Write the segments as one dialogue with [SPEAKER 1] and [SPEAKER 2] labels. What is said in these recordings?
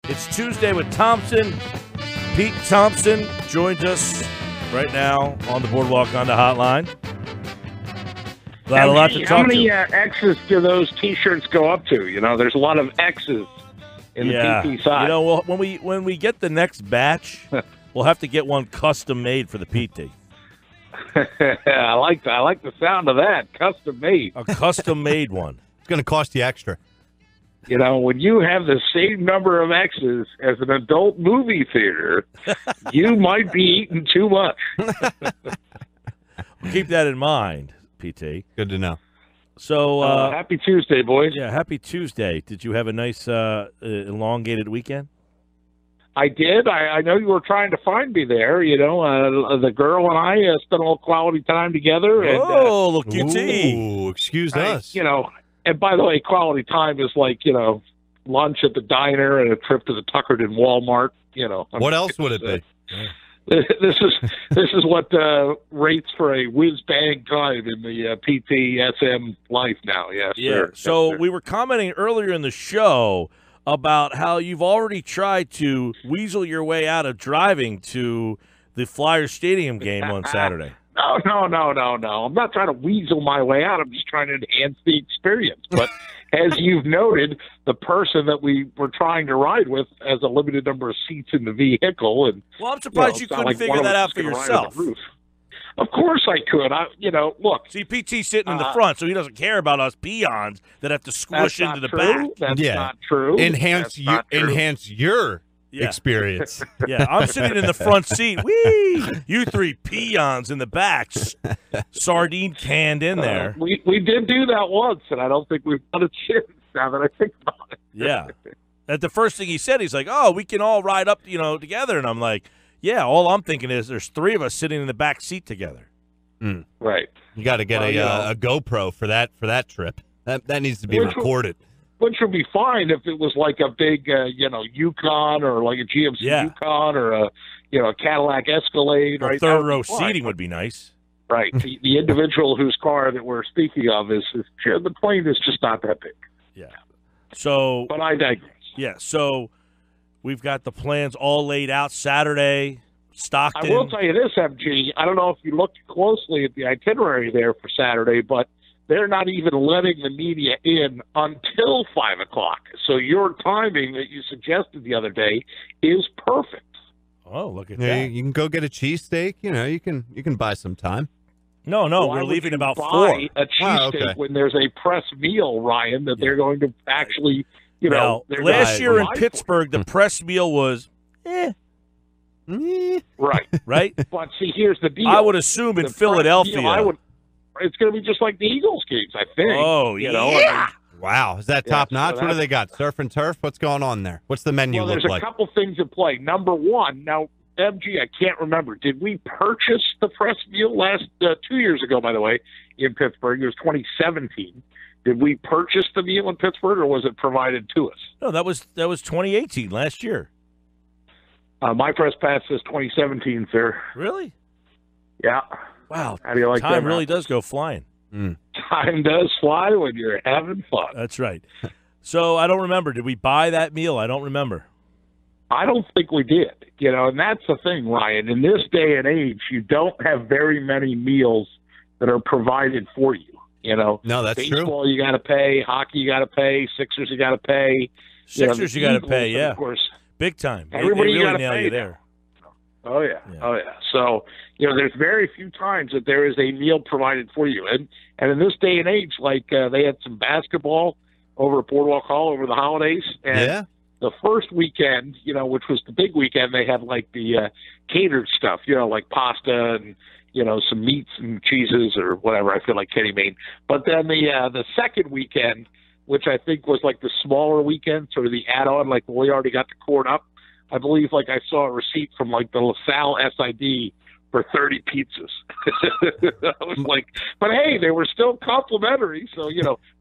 [SPEAKER 1] It's Tuesday with Thompson. Pete Thompson joins us right now on the Boardwalk on the hotline. Got a lot to talk
[SPEAKER 2] How many
[SPEAKER 1] to.
[SPEAKER 2] X's do those T-shirts go up to? You know, there's a lot of X's in the PT side.
[SPEAKER 1] You know, well, when we get the next batch, we'll have to get one custom made for the PT.
[SPEAKER 2] I like the sound of that, custom made.
[SPEAKER 1] A custom made one.
[SPEAKER 3] It's going to cost you extra.
[SPEAKER 2] You know, when you have the same number of X's as an adult movie theater, you might be eating too much.
[SPEAKER 1] Keep that in mind, PT.
[SPEAKER 3] Good to know.
[SPEAKER 1] So
[SPEAKER 2] happy Tuesday, boys.
[SPEAKER 1] Yeah, happy Tuesday. Did you have a nice elongated weekend?
[SPEAKER 2] I did. I know you were trying to find me there. You know, the girl and I spent a little quality time together. And,
[SPEAKER 1] look, QT.
[SPEAKER 3] Ooh, excuse us.
[SPEAKER 2] You know, and by the way, quality time is like, you know, lunch at the diner and a trip to the Tuckerton Walmart. You know,
[SPEAKER 3] What else would it be?
[SPEAKER 2] This is what rates for a whiz bang time in the PT-SM life now. Yes,
[SPEAKER 1] Yeah.
[SPEAKER 2] sir.
[SPEAKER 1] So
[SPEAKER 2] Yes, sir.
[SPEAKER 1] we were commenting earlier in the show about how you've already tried to weasel your way out of driving to the Flyers Stadium game on Saturday.
[SPEAKER 2] No. I'm not trying to weasel my way out. I'm just trying to enhance the experience. But as you've noted, the person that we were trying to ride with has a limited number of seats in the vehicle. And
[SPEAKER 1] Well, I'm surprised you
[SPEAKER 2] it's not
[SPEAKER 1] couldn't
[SPEAKER 2] like
[SPEAKER 1] figure
[SPEAKER 2] one of
[SPEAKER 1] that
[SPEAKER 2] us
[SPEAKER 1] out
[SPEAKER 2] is
[SPEAKER 1] for
[SPEAKER 2] gonna ride on
[SPEAKER 1] yourself.
[SPEAKER 2] the roof. Of course I could. Look.
[SPEAKER 1] See, PT's sitting in the front, so he doesn't care about us peons that have to squish
[SPEAKER 2] That's
[SPEAKER 1] into the
[SPEAKER 2] not
[SPEAKER 1] back.
[SPEAKER 2] true. That's
[SPEAKER 3] Yeah.
[SPEAKER 2] not true.
[SPEAKER 3] Enhance your
[SPEAKER 1] Yeah.
[SPEAKER 3] experience.
[SPEAKER 1] Yeah, I'm sitting in the front seat. Whee! You three peons in the back, sardine canned in there.
[SPEAKER 2] We did do that once, and I don't think we've done it since, now that I think about it.
[SPEAKER 1] Yeah. At the first thing he said, he's like, "Oh, we can all ride up, together." And I'm like, "Yeah." All I'm thinking is, there's three of us sitting in the back seat together.
[SPEAKER 2] Right.
[SPEAKER 3] You got to get a GoPro for that trip. That needs to be recorded.
[SPEAKER 2] Which would be fine if it was like a big, Yukon or like a GMC Yukon or a Cadillac Escalade. Right.
[SPEAKER 1] Third row seating would be nice.
[SPEAKER 2] Right. The individual whose car that we're speaking of is the plane is just not that big.
[SPEAKER 1] Yeah. So.
[SPEAKER 2] But I digress.
[SPEAKER 1] Yeah. So we've got the plans all laid out Saturday. Stockton.
[SPEAKER 2] I will tell you this, MG. I don't know if you looked closely at the itinerary there for Saturday, but they're not even letting the media in until 5 o'clock. So your timing that you suggested the other day is perfect.
[SPEAKER 1] Oh, look at
[SPEAKER 3] Yeah,
[SPEAKER 1] that.
[SPEAKER 3] you can go get a cheesesteak. You can buy some time.
[SPEAKER 1] No,
[SPEAKER 2] Why
[SPEAKER 1] we're
[SPEAKER 2] would
[SPEAKER 1] leaving
[SPEAKER 2] you
[SPEAKER 1] about
[SPEAKER 2] buy
[SPEAKER 1] 4.
[SPEAKER 2] a cheesesteak
[SPEAKER 3] okay.
[SPEAKER 2] when there's a press meal, Ryan, that they're going to actually,
[SPEAKER 1] Now,
[SPEAKER 2] they're
[SPEAKER 1] last
[SPEAKER 2] gonna
[SPEAKER 1] year in
[SPEAKER 2] provide for.
[SPEAKER 1] Pittsburgh, the press meal was,
[SPEAKER 2] Right.
[SPEAKER 1] right?
[SPEAKER 2] But see, here's the deal.
[SPEAKER 1] I would assume in
[SPEAKER 2] The press
[SPEAKER 1] Philadelphia.
[SPEAKER 2] meal, it's going to be just like the Eagles games, I think.
[SPEAKER 1] Oh,
[SPEAKER 2] yeah.
[SPEAKER 3] Wow, is that
[SPEAKER 2] Yeah,
[SPEAKER 3] top
[SPEAKER 2] so
[SPEAKER 3] notch? What do
[SPEAKER 2] that's-
[SPEAKER 3] they got? Surf and turf? What's going on there? What's the menu
[SPEAKER 2] Well,
[SPEAKER 3] look
[SPEAKER 2] there's a
[SPEAKER 3] like?
[SPEAKER 2] couple things at play. Number one, now, MG, I can't remember. Did we purchase the press meal 2 years ago, by the way, in Pittsburgh? It was 2017. Did we purchase the meal in Pittsburgh, or was it provided to us?
[SPEAKER 1] No, that was 2018, last year.
[SPEAKER 2] My press pass says 2017, sir.
[SPEAKER 1] Really?
[SPEAKER 2] Yeah.
[SPEAKER 1] Wow.
[SPEAKER 2] How do you like that?
[SPEAKER 1] Time really does go flying.
[SPEAKER 2] Time does fly when you're having fun.
[SPEAKER 1] That's right. So I don't remember. Did we buy that meal? I don't remember.
[SPEAKER 2] I don't think we did. And that's the thing, Ryan. In this day and age, you don't have very many meals that are provided for you.
[SPEAKER 3] No, that's true.
[SPEAKER 2] Baseball, you got to pay. Hockey, you got to pay. Sixers, you got to pay.
[SPEAKER 1] Sixers, you got to
[SPEAKER 2] Eagles,
[SPEAKER 1] pay, yeah.
[SPEAKER 2] Of course.
[SPEAKER 1] Big time.
[SPEAKER 2] Everybody
[SPEAKER 1] they
[SPEAKER 2] you
[SPEAKER 1] really
[SPEAKER 2] gotta
[SPEAKER 1] nail
[SPEAKER 2] pay
[SPEAKER 1] you
[SPEAKER 2] now.
[SPEAKER 1] there.
[SPEAKER 2] Oh, yeah.
[SPEAKER 1] Yeah.
[SPEAKER 2] Oh, yeah. So, there's very few times that there is a meal provided for you. And in this day and age, like they had some basketball over at Boardwalk Hall over the holidays. And
[SPEAKER 3] Yeah.
[SPEAKER 2] the first weekend, which was the big weekend, they had like the catered stuff, like pasta and, some meats and cheeses or whatever. I feel like Kenny Mayne. But then the second weekend, which I think was like the smaller weekend, sort of the add-on, like we already got the cord up. I believe like I saw a receipt from like the LaSalle SID for 30 pizzas. I was like, but hey, they were still complimentary. So,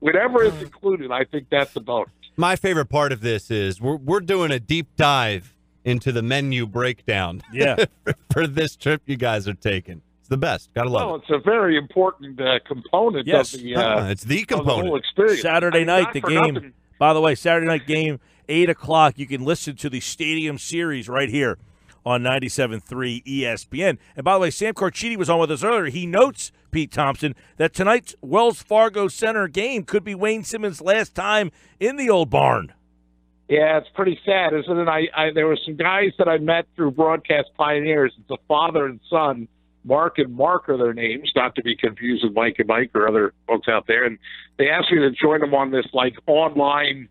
[SPEAKER 2] whatever is included, I think that's the bonus.
[SPEAKER 3] My favorite part of this is we're doing a deep dive into the menu breakdown.
[SPEAKER 1] Yeah.
[SPEAKER 3] for this trip you guys are taking. It's the best. Gotta love
[SPEAKER 2] Well,
[SPEAKER 3] it.
[SPEAKER 2] it's a very important component
[SPEAKER 1] Yes.
[SPEAKER 2] of the
[SPEAKER 3] It's the
[SPEAKER 2] of the whole
[SPEAKER 3] component.
[SPEAKER 2] experience.
[SPEAKER 1] Saturday night,
[SPEAKER 2] not
[SPEAKER 1] the
[SPEAKER 2] for
[SPEAKER 1] game.
[SPEAKER 2] nothing.
[SPEAKER 1] By the way, Saturday night game, 8 o'clock. You can listen to the Stadium Series right here on 97.3 ESPN. And by the way, Sam Corchini was on with us earlier. He notes, Pete Thompson, that tonight's Wells Fargo Center game could be Wayne Simmons' last time in the old barn.
[SPEAKER 2] Yeah, it's pretty sad, isn't it? There were some guys that I met through Broadcast Pioneers. It's a father and son. Mark and Mark are their names, not to be confused with Mike and Mike or other folks out there. And they asked me to join them on this, like, online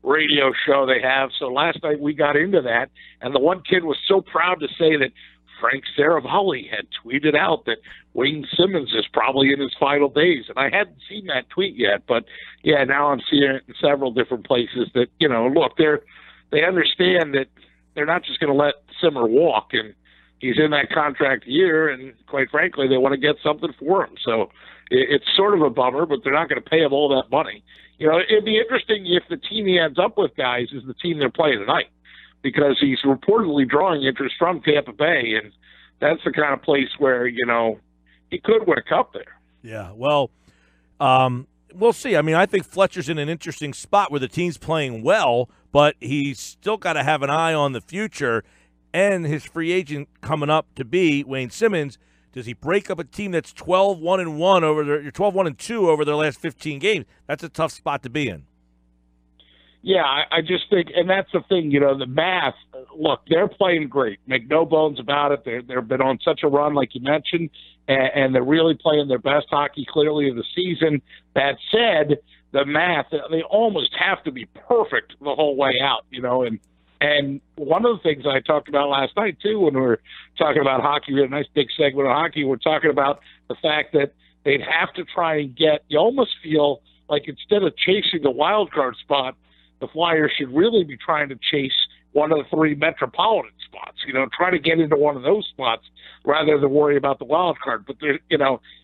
[SPEAKER 2] radio show they have. So last night we got into that, and the one kid was so proud to say that Frank Saravalli had tweeted out that Wayne Simmons is probably in his final days. And I hadn't seen that tweet yet, but yeah, now I'm seeing it in several different places that, look, they understand that they're not just going to let Simmer walk, and he's in that contract year, and quite frankly, they want to get something for him. So it's sort of a bummer, but they're not going to pay him all that money. It'd be interesting if the team he ends up with, guys, is the team they're playing tonight, because he's reportedly drawing interest from Tampa Bay, and that's the kind of place where, he could win a cup there.
[SPEAKER 1] Yeah, well, we'll see. I mean, I think Fletcher's in an interesting spot where the team's playing well, but he's still got to have an eye on the future, and his free agent coming up to be Wayne Simmons. Does he break up a team that's 12-1-1 over their 12-1-2 over their last 15 games? That's a tough spot to be in.
[SPEAKER 2] Yeah, I just think, and that's the thing, the math. Look, they're playing great. Make no bones about it. They've been on such a run, like you mentioned, and they're really playing their best hockey, clearly, of the season. That said, the math, they almost have to be perfect the whole way out, And one of the things I talked about last night, too, when we were talking about hockey, we had a nice big segment of hockey. We're talking about the fact that they'd have to try and you almost feel like instead of chasing the wild card spot, the Flyers should really be trying to chase one of the 3 metropolitan spots, try to get into one of those spots rather than worry about the wild card. But,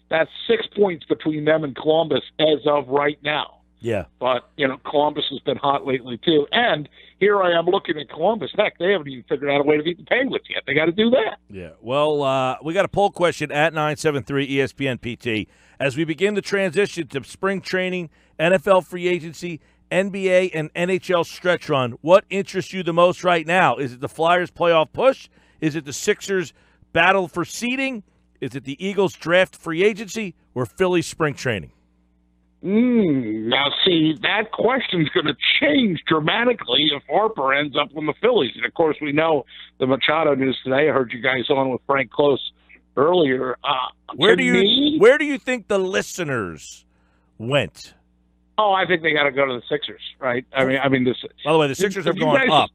[SPEAKER 2] that's 6 points between them and Columbus as of right now.
[SPEAKER 1] Yeah.
[SPEAKER 2] But, Columbus has been hot lately, too. And here I am looking at Columbus. Heck, they haven't even figured out a way to beat the Penguins yet. They got to do that.
[SPEAKER 1] Yeah. Well, we got a poll question at 973 ESPN PT. As we begin the transition to spring training, NFL free agency, NBA and NHL stretch run, what interests you the most right now? Is it the Flyers playoff push? Is it the Sixers battle for seeding? Is it the Eagles draft free agency or Philly spring training?
[SPEAKER 2] Now, see, that question's going to change dramatically if Harper ends up with the Phillies. And, of course, we know the Machado news today. I heard you guys on with Frank Close earlier.
[SPEAKER 1] Where do you think the listeners went?
[SPEAKER 2] Oh, I think they got to go to the Sixers, right? I mean, this.
[SPEAKER 1] By the way, the Sixers have gone up.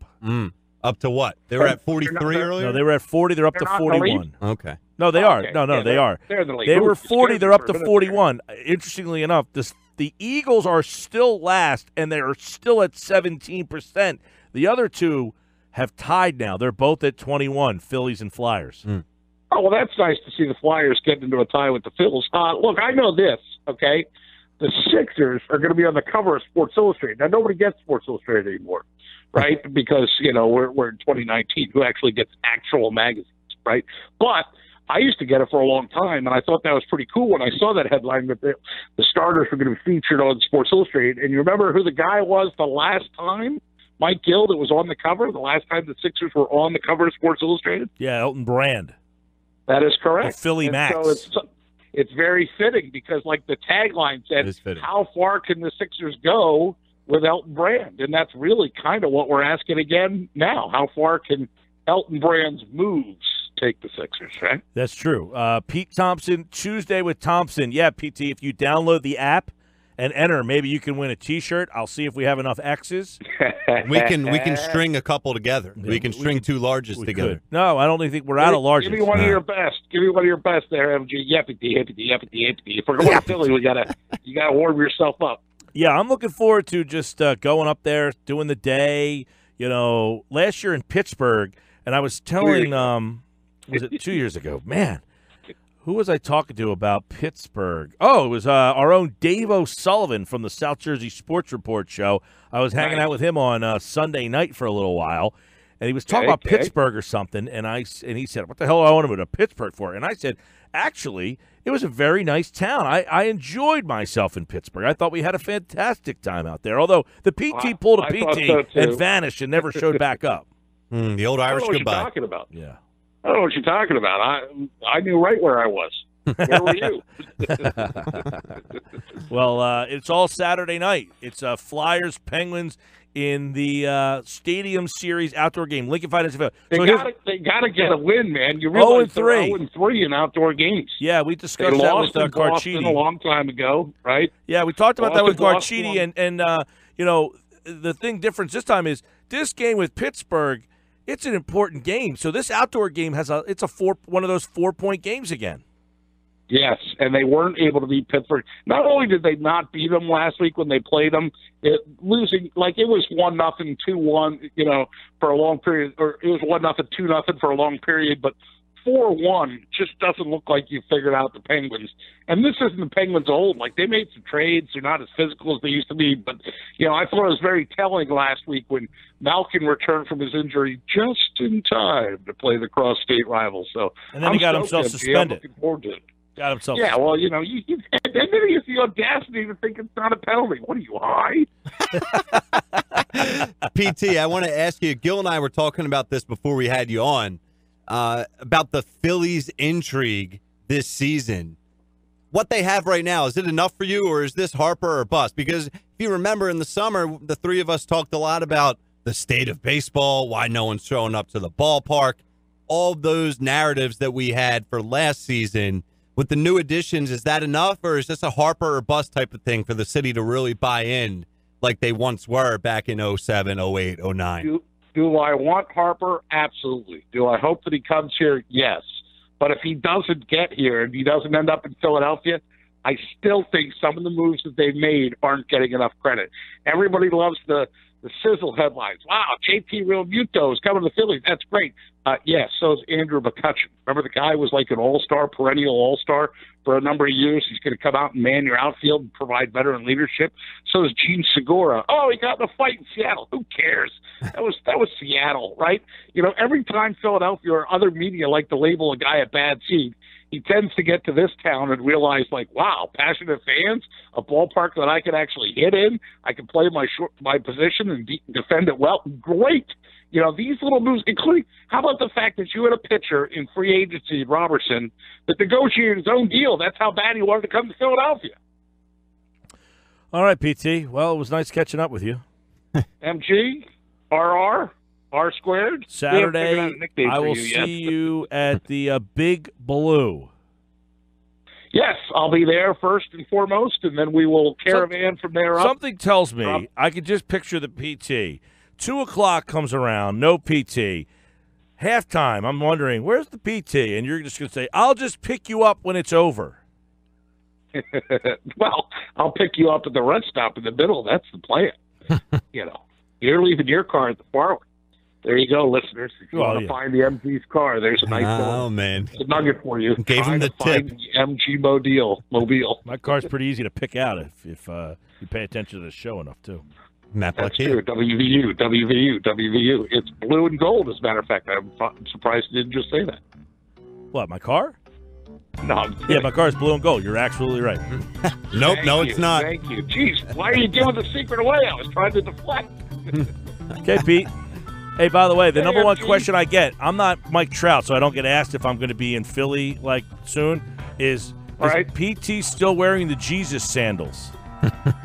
[SPEAKER 3] Up to what? They were at 43 earlier?
[SPEAKER 1] No, they were at 40. They're up to 41.
[SPEAKER 3] Okay.
[SPEAKER 1] No, they are. No, they are.
[SPEAKER 2] They're the league.
[SPEAKER 1] They were 40. They're up to 41. Interestingly enough, the Eagles are still last, and they are still at 17%. The other two have tied now. They're both at 21, Phillies and Flyers.
[SPEAKER 2] Oh, well, that's nice to see the Flyers getting into a tie with the Phils. Look, I know this, okay? The Sixers are going to be on the cover of Sports Illustrated. Now, nobody gets Sports Illustrated anymore, right? Because, we're in 2019. Who actually gets actual magazines, right? But I used to get it for a long time, and I thought that was pretty cool when I saw that headline that the starters were going to be featured on Sports Illustrated. And you remember who the guy was the last time? Mike Gill, that was on the cover the last time the Sixers were on the cover of Sports Illustrated?
[SPEAKER 1] Yeah, Elton Brand.
[SPEAKER 2] That is correct.
[SPEAKER 1] The Philly Max.
[SPEAKER 2] So it's very fitting because, like the tagline said, how far can the Sixers go with Elton Brand? And that's really kind of what we're asking again now. How far can Elton Brand's moves take the Sixers, right?
[SPEAKER 1] That's true. Pete Thompson, Tuesday with Thompson. Yeah, PT, if you download the app and enter, maybe you can win a T-shirt. I'll see if we have enough X's.
[SPEAKER 3] we can string a couple together. Yeah, we can string 2 larges together.
[SPEAKER 1] Could. No, I don't think we're out of larges.
[SPEAKER 2] Give me one of your best. Give me one of your best there, MG. Yippity. If we're going to Philly, you gotta warm yourself up.
[SPEAKER 1] Yeah, I'm looking forward to just going up there, doing the day. Last year in Pittsburgh, and I was telling was it 2 years ago? Man, who was I talking to about Pittsburgh? Oh, it was our own Dave O'Sullivan from the South Jersey Sports Report show. I was hanging out with him on Sunday night for a little while, and he was talking about Pittsburgh or something, and he said, "What the hell do I want to go to Pittsburgh for?" And I said, "Actually, it was a very nice town. I enjoyed myself in Pittsburgh. I thought we had a fantastic time out there. Although the PT pulled a PT and vanished and never showed back up."
[SPEAKER 3] The old Irish goodbye.
[SPEAKER 2] What you're talking about?
[SPEAKER 1] Yeah,
[SPEAKER 2] I don't know what you're talking about. I knew right where I was. Where were you?
[SPEAKER 1] Well, it's all Saturday night. It's Flyers Penguins in the Stadium Series outdoor game. Lincoln Financial Field.
[SPEAKER 2] They got to get a win, man. You realize 0-3 in outdoor games.
[SPEAKER 1] Yeah, we discussed that with Carchidi
[SPEAKER 2] a long time ago, right?
[SPEAKER 1] Yeah, we talked about that with Carchidi, and you know, the difference this time is this game with Pittsburgh. It's an important game. So this outdoor game it's one of those 4-point games again.
[SPEAKER 2] Yes, and they weren't able to beat Pittsburgh. Not only did they not beat them last week when they played them, losing like it was 1-0, 2-1, you know, for a long period, or it was 1-0, 2-0 for a long period, but 4-1 just doesn't look like you figured out the Penguins. And this isn't the Penguins old. Like, they made some trades. They're not as physical as they used to be. But, you know, I thought it was very telling last week when Malkin returned from his injury just in time to play the cross-state rivals. So,
[SPEAKER 1] and then he got himself suspended.
[SPEAKER 2] I'm looking forward to it.
[SPEAKER 1] Got himself.
[SPEAKER 2] Yeah, well, you know, and then he has the audacity to think it's not a penalty. What are you, high?
[SPEAKER 3] PT, I want to ask you, Gill and I were talking about this before we had you on, about the Phillies' intrigue this season. What they have right now, is it enough for you, or is this Harper or bust? Because if you remember in the summer, the three of us talked a lot about the state of baseball, why no one's showing up to the ballpark, all those narratives that we had for last season. With the new additions, is that enough, or is this a Harper or bust type of thing for the city to really buy in like they once were back in 07, 08, 09?
[SPEAKER 2] Do I want Harper? Absolutely. Do I hope that he comes here? Yes. But if he doesn't get here and he doesn't end up in Philadelphia, I still think some of the moves that they've made aren't getting enough credit. Everybody loves the sizzle headlines. Wow, JP Realmuto is coming to the Phillies. That's great. Yes, so is Andrew McCutcheon. Remember, the guy was like an all-star, perennial all-star for a number of years. He's going to come out and man your outfield and provide veteran leadership. So is Gene Segura. Oh, he got in a fight in Seattle. Who cares? That was Seattle, right? You know, every time Philadelphia or other media like to label a guy a bad seed, he tends to get to this town and realize, like, wow, passionate fans, a ballpark that I can actually hit in, I can play my position and defend it well. Great. You know, these little moves, including, how about the fact that you had a pitcher in free agency, Robertson, that negotiated his own deal? That's how bad he wanted to come to Philadelphia.
[SPEAKER 1] All right, PT. Well, it was nice catching up with you.
[SPEAKER 2] MG, RR, R squared.
[SPEAKER 1] Saturday, I will see you at the Big Blue.
[SPEAKER 2] Yes, I'll be there first and foremost, and then we will caravan from there up.
[SPEAKER 1] Something tells me, I can just picture the PT. 2 o'clock comes around, no PT. Halftime, I'm wondering, where's the PT? And you're just going to say, I'll just pick you up when it's over.
[SPEAKER 2] Well, I'll pick you up at the rest stop in the middle. That's the plan. You know, you're leaving your car at the far end. There you go, listeners. If you want to find the MG's car, there's a nice a nugget for you.
[SPEAKER 3] Gave him the tip.
[SPEAKER 2] The MG Mobile.
[SPEAKER 1] My car's pretty easy to pick out if you pay attention to the show enough, too.
[SPEAKER 3] That's
[SPEAKER 2] true. WVU. It's blue and gold, as a matter of fact. I'm surprised you didn't just say that.
[SPEAKER 1] What, my car?
[SPEAKER 2] No.
[SPEAKER 1] Yeah, my car is blue and gold. You're absolutely right.
[SPEAKER 3] Nope, it's not.
[SPEAKER 2] Thank you. Jeez, why are you giving the secret away? I was trying to deflect.
[SPEAKER 1] Okay, Pete. Hey, by the way, the number one question I get, I'm not Mike Trout, so I don't get asked if I'm going to be in Philly, like, soon, is PT still wearing the Jesus sandals?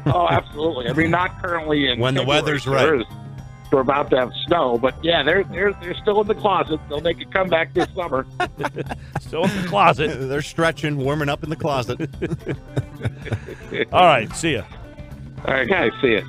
[SPEAKER 2] Oh, absolutely. I mean, not currently in
[SPEAKER 3] when the weather's right.
[SPEAKER 2] We're about to have snow, but yeah, they're still in the closet. They'll make a comeback this summer.
[SPEAKER 1] Still in the closet.
[SPEAKER 3] They're stretching, warming up in the closet.
[SPEAKER 1] All right, see ya.
[SPEAKER 2] All right, guys, see ya.